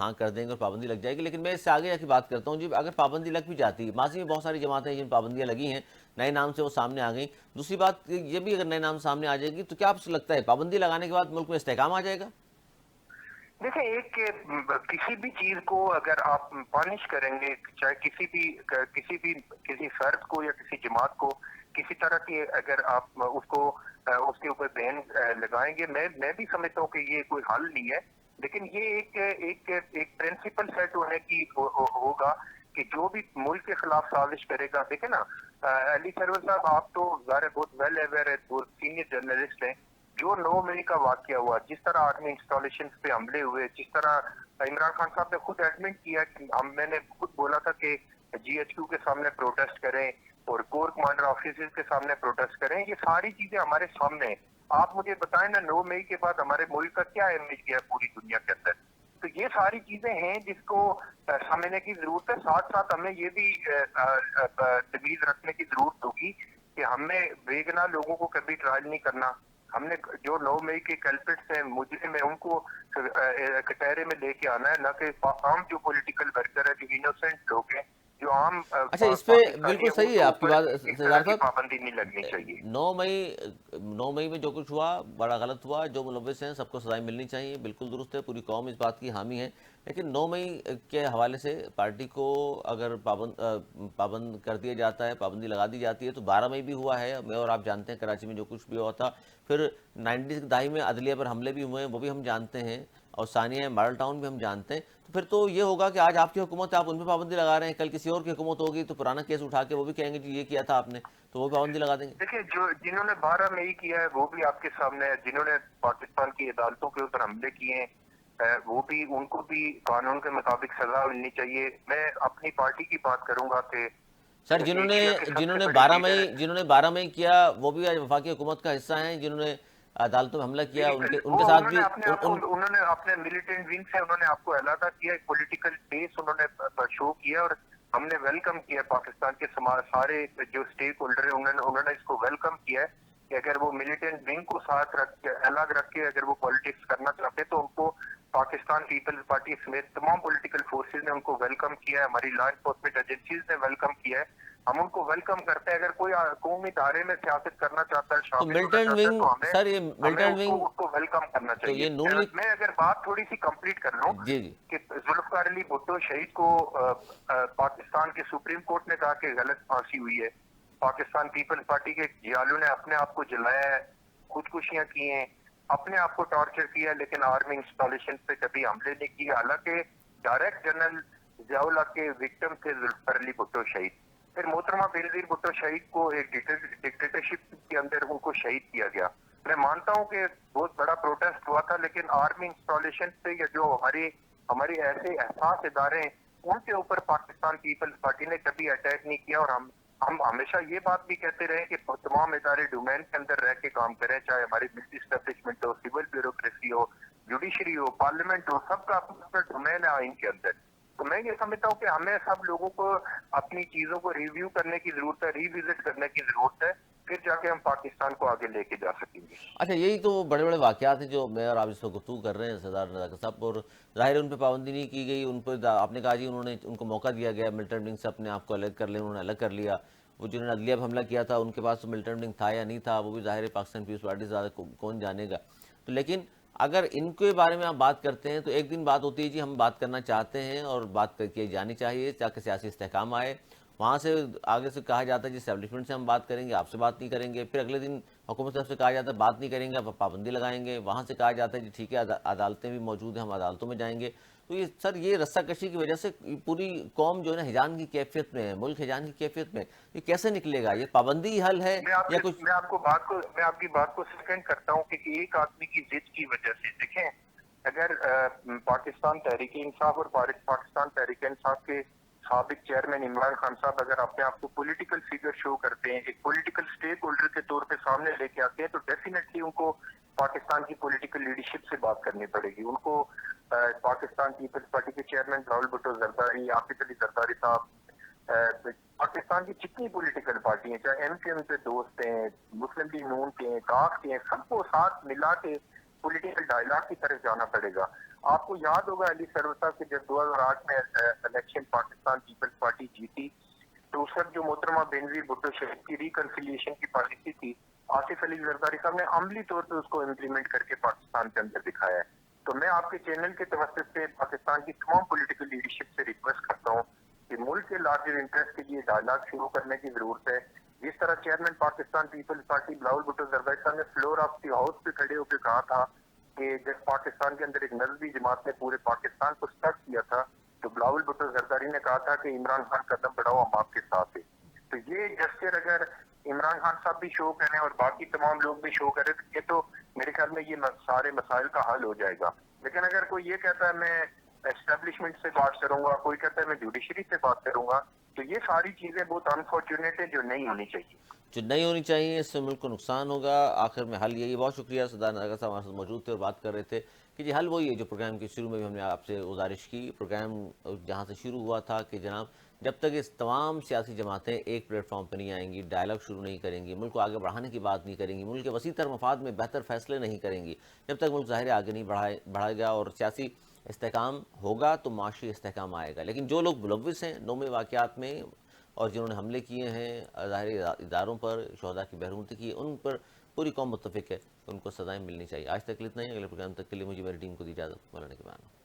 ہاں کر دیں گے اور پابندی لگ جائے گی. لیکن میں اس سے آگے جا کے بات کرتا ہوں جی, اگر پابندی لگ بھی جاتی ہے, ماضی میں بہت ساری جماعتیں جن پابندیاں لگی ہیں نئے نام سے وہ سامنے آ گئیں. دوسری بات یہ بھی, اگر نئے نام سامنے آ جائے گی تو کیا آپ سے لگتا ہے پابندی لگانے کے بعد ملک میں استحکام آ جائے گا؟ دیکھیں, ایک کسی بھی چیز کو اگر آپ پانش کریں گے, چاہے کسی فرد کو یا کسی جماعت کو کسی طرح کی اگر آپ اس کے اوپر بین لگائیں گے, میں بھی سمجھتا ہوں کہ یہ کوئی حل نہیں ہے. لیکن یہ ایک پرنسپل سیٹ ہونے کی ہوگا کہ جو بھی ملک کے خلاف سازش کرے گا. دیکھیں نا, علی سرور صاحب, آپ تو ظاہر بہت ویل اویئر ہے, بہت سینئر جرنلسٹ ہیں. جو 9 مئی کا واقعہ ہوا, جس طرح آرمی انسٹالیشن پہ حملے ہوئے, جس طرح عمران خان صاحب نے خود ایڈمٹ کیا کہ میں نے خود بولا تھا کہ جی ایچ کیو کے سامنے پروٹیسٹ کریں اور کور کمانڈر آفیسز کے سامنے پروٹیسٹ کریں, یہ ساری چیزیں ہمارے سامنے ہیں. آپ مجھے بتائیں نا, 9 مئی کے بعد ہمارے ملک کا کیا امیج گیا پوری دنیا کے اندر؟ تو یہ ساری چیزیں ہیں جس کو سمجھنے کی ضرورت ہے. ساتھ ساتھ ہمیں یہ بھی تمیز رکھنے کی ضرورت ہوگی کہ ہمیں بے گناہ لوگوں کو کبھی ٹرائل نہیں کرنا. ہم نے جو 9 مئی کے کلپٹس ہیں, مجرم ہیں, ان کو کٹہرے میں لے کے آنا ہے, نہ کہ عام جو پولیٹیکل ورکر ہے, جو انوسینٹ لوگ ہیں, جو عام اچھا, اس پہ پاکستانی بالکل ہیں, ان صحیح ہے کے آپ کی اوپر بات اس طرح سردار کی صاحب. پابندی نہیں لگنی چاہیے. 9 مئی میں جو کچھ ہوا بڑا غلط ہوا. جو ملوث ہیں سب کو سزائیں ملنی چاہیے, بالکل درست ہے, پوری قوم اس بات کی حامی ہے. لیکن 9 مئی کے حوالے سے پارٹی کو اگر پابند کر دیا جاتا ہے, پابندی لگا دی جاتی ہے, تو 12 مئی بھی ہوا ہے. میں اور آپ جانتے ہیں کراچی میں جو کچھ بھی ہوا تھا. پھر 90s کی دہائی میں عدلیہ پر حملے بھی ہوئے ہیں, وہ بھی ہم جانتے ہیں. اور ثانیہ ماڈل ٹاؤن بھی ہم جانتے ہیں. تو پھر تو یہ ہوگا کہ آج آپ کی حکومت ہے, آپ ان پہ پابندی لگا رہے ہیں, کل کسی اور کی حکومت ہوگی تو پرانا کیس اٹھا کے وہ بھی کہیں گے کہ یہ کیا تھا آپ نے, تو وہ پابندی لگا دیں گے. دیکھیں, جنہوں نے 12 مئی کیا ہے وہ بھی آپ کے سامنے ہے, جنہوں نے پاکستان کی عدالتوں کے اوپر حملے کیے ہیں وہ بھی, ان کو بھی قانون کے مطابق سزا ملنی چاہیے. میں اپنی پارٹی کی بات کروں گا کہ سر, ایشیا کے سب جنہوں سے نے بڑے لیڈر جنہوں نے 12 مئی کیا وہ بھی آج وفاقی حکومت کا حصہ ہیں. جنہوں نے عدالتوں میں حملہ کیا ان وہ کے ساتھ انہوں نے بھی اپنے آپ کو, انہوں نے اپنے ملیٹنٹ ونگ سے انہوں نے آپ کو علیحدہ کیا, ایک پولیٹیکل بیس انہوں نے شو کیا, اور ہم نے ویلکم کیا پاکستان کے سارے جو اسٹیک ہولڈر ہیں, انہوں نے اس کو ویلکم کیا ہے کہ اگر وہ ملیٹنٹ ونگ کو ساتھ رکھ کے, الگ رکھ کے اگر وہ پالیٹکس کرنا چاہتے تو ان کو پاکستان پیپلز پارٹی سمیت تمام پولیٹیکل فورسز نے ان کو ویلکم کیا ہے. ہماری لا انفورسمنٹ ایجنسیز نے ویلکم کیا ہے. ہم ان کو ویلکم کرتے ہیں. اگر کوئی قومی ادارے میں سیاست کرنا چاہتا ہے, تو شامل ہونا ملٹن چاہتا ہے, ونگ, تو سر یہ ہمیں ملٹن اس ونگ, کو ویلکم کرنا تو چاہیے. یہ نون لیگ. میں اگر بات تھوڑی سی کمپلیٹ کر لوں جی جی, کہ ذوالفقار علی بھٹو شہید کو پاکستان کے سپریم کورٹ نے کہا کہ غلط پھانسی ہوئی ہے. پاکستان پیپلز پارٹی کے جیالوں نے اپنے آپ کو جلایا ہے, خودکشیاں کی ہیں, اپنے آپ کو ٹارچر کیا, لیکن آرمی انسٹالیشن پہ کبھی حملے نہیں کیے. حالانکہ ڈائریکٹ جنرل ضیاء اللہ کے وکٹم تھے ذوالفقار علی بھٹو شہید. پھر محترمہ بینظیر بھٹو شہید کو ایک ڈکٹیٹرشپ کے اندر ان کو شہید کیا گیا. میں مانتا ہوں کہ بہت بڑا پروٹیسٹ ہوا تھا, لیکن آرمی انسٹالیشن پہ یا جو ہماری ایسے احساس ادارے ہیں, ان کے اوپر پاکستان پیپلز پارٹی نے کبھی اٹیک نہیں کیا. اور ہم ہمیشہ یہ بات بھی کہتے رہے کہ تمام ادارے ڈومین کے اندر رہ کے کام کریں, چاہے ہماری ملٹری اسٹیبلشمنٹ ہو, سول بیوروکریسی ہو, جوڈیشری ہو, پارلیمنٹ ہو, سب کا اپنا ڈومین ہے آئین کے اندر. تو میں یہ سمجھتا ہوں کہ ہمیں سب لوگوں کو اپنی چیزوں کو ریویو کرنے کی ضرورت ہے, ریوزٹ کرنے کی ضرورت ہے, پھر جا کے ہم پاکستان کو آگے لے کے جا سکیں گے. اچھا, یہی تو بڑے بڑے واقعات ہیں جو میں اور آپ اس پر گفتگو کر رہے ہیں سردار نزاکت صاحب. اور ظاہر ہے ان پہ پابندی نہیں کی گئی, ان پہ آپ نے کہا جی انہوں نے, ان کو موقع دیا گیا ملٹن ونگ سے اپنے آپ کو الگ کر لیں, انہوں نے الگ کر لیا. وہ جنہوں نے عدلیہ پہ حملہ کیا تھا ان کے پاس تو ملٹن ونگ تھا یا نہیں تھا, وہ بھی ظاہر ہے پاکستان پیپلز پارٹی سے زیادہ کون جانے گا. تو لیکن اگر ان کے بارے میں آپ بات کرتے ہیں تو ایک دن بات ہوتی ہے جی ہم بات کرنا چاہتے ہیں اور بات کی جانی چاہیے تاکہ سیاسی استحکام آئے. وہاں سے آگے سے کہا جاتا ہے جی اسٹیبلشمنٹ سے ہم بات کریں گے, آپ سے بات نہیں کریں گے. پھر اگلے دن حکومت طرف سے کہا جاتا ہے بات نہیں کریں گے, آپ پابندی لگائیں گے. وہاں سے کہا جاتا ہے جی ٹھیک ہے عدالتیں بھی موجود ہیں, ہم عدالتوں میں جائیں گے. تو یہ سر, یہ رسہ کشی کی وجہ سے پوری قوم جو ہے نا ہجان کی کیفیت میں ہے, ملک ہجان کی کیفیت میں. یہ کیسے نکلے گا؟ یہ پابندی ہی حل ہے یا کچھ؟ میں آپ کی بات کو سیکنڈ کرتا ہوں کہ ایک آدمی کی ضد کی وجہ سے, دیکھیں اگر پاکستان تحریک انصاف اور پاکستان تحریک انصاف کے سابق چیئرمین عمران خان صاحب اگر اپنے آپ کو پولیٹیکل فگر شو کرتے ہیں, ایک پولیٹیکل اسٹیک ہولڈر کے طور پہ سامنے لے کے آتے ہیں, تو ڈیفینیٹلی ان کو پاکستان کی پولیٹیکل لیڈرشپ سے بات کرنی پڑے گی. ان کو پاکستان پیپلز پارٹی کے چیئرمین راول بھٹو زرداری, عاقب علی زرداری صاحب, پاکستان کی جتنی پولیٹیکل پارٹی ہیں, چاہے ایم کیو ایم کے دوست ہیں, مسلم لیگ نون کے ہیں, کاف کے ہیں, سب کو ساتھ ملا کے پولیٹیکل ڈائلاگ کی طرف جانا پڑے گا. آپ کو یاد ہوگا علی سرور صاحب کہ جب 2008 میں الیکشن پاکستان پیپلز پارٹی جیتی تو اس وقت جو محترمہ بینظیر بھٹو شریف کی ریکنسیلیشن کی پالیسی تھی, آصف علی زرداری صاحب نے عملی طور پہ اس کو امپلیمنٹ کر کے پاکستان کے اندر دکھایا ہے. تو میں آپ کے چینل کے توسط سے پاکستان کی تمام پولیٹیکل لیڈرشپ سے ریکویسٹ کرتا ہوں کہ ملک کے لارجر انٹرسٹ کے لیے ڈائلاگ شروع کرنے کی ضرورت ہے. جس طرح چیئرمین پاکستان پیپلز پارٹی بلاول بھٹو زرداری صاحب نے فلور آف دی ہاؤس پہ کھڑے ہو کے کہا تھا کہ جب پاکستان کے اندر ایک نسبی جماعت نے پورے پاکستان کو اسٹک کیا تھا تو بلاول بھٹو زرداری نے کہا تھا کہ عمران خان قدم بڑھاؤ ہم آپ کے ساتھ ہیں. تو یہ جسچر اگر عمران خان صاحب بھی شو کریں اور باقی تمام لوگ بھی شو کریں تو یہ تو میرے خیال میں یہ سارے مسائل کا حل ہو جائے گا. لیکن اگر کوئی یہ کہتا ہے میں اسٹیبلشمنٹ سے بات کروں گا, کوئی کہتا ہے میں جوڈیشری سے بات کروں گا, تو یہ ساری چیزیں بہت انفارچونیٹ ہیں جو نہیں ہونی چاہیے. جو نہیں ہونی چاہیے, اس سے ملک کو نقصان ہوگا. آخر میں حل یہی. بہت شکریہ سردار نذاکت صاحب ہمارے ساتھ موجود تھے اور بات کر رہے تھے کہ جی حل وہی ہے جو پروگرام کے شروع میں بھی ہم نے آپ سے گزارش کی. پروگرام جہاں سے شروع ہوا تھا کہ جناب جب تک اس تمام سیاسی جماعتیں ایک پلیٹ فارم پہ نہیں آئیں گی, ڈائلاگ شروع نہیں کریں گی, ملک کو آگے بڑھانے کی بات نہیں کریں گی, ملک کے وسیع تر مفاد میں بہتر فیصلے نہیں کریں گی, جب تک ملک ظاہر آگے نہیں بڑھائے گا اور سیاسی استحکام ہوگا تو معاشی استحکام آئے گا. لیکن جو لوگ ملوث ہیں نومے واقعات میں اور جنہوں نے حملے کیے ہیں ظاہری اداروں پر, شہداء کی بحرمتی کی, ان پر پوری قوم متفق ہے, ان کو سزائیں ملنی چاہیے. آج تک اتنا ہی. اگلے پروگرام تک کے لیے مجھے میری ٹیم کو دی اجازت. مولانا کے بعد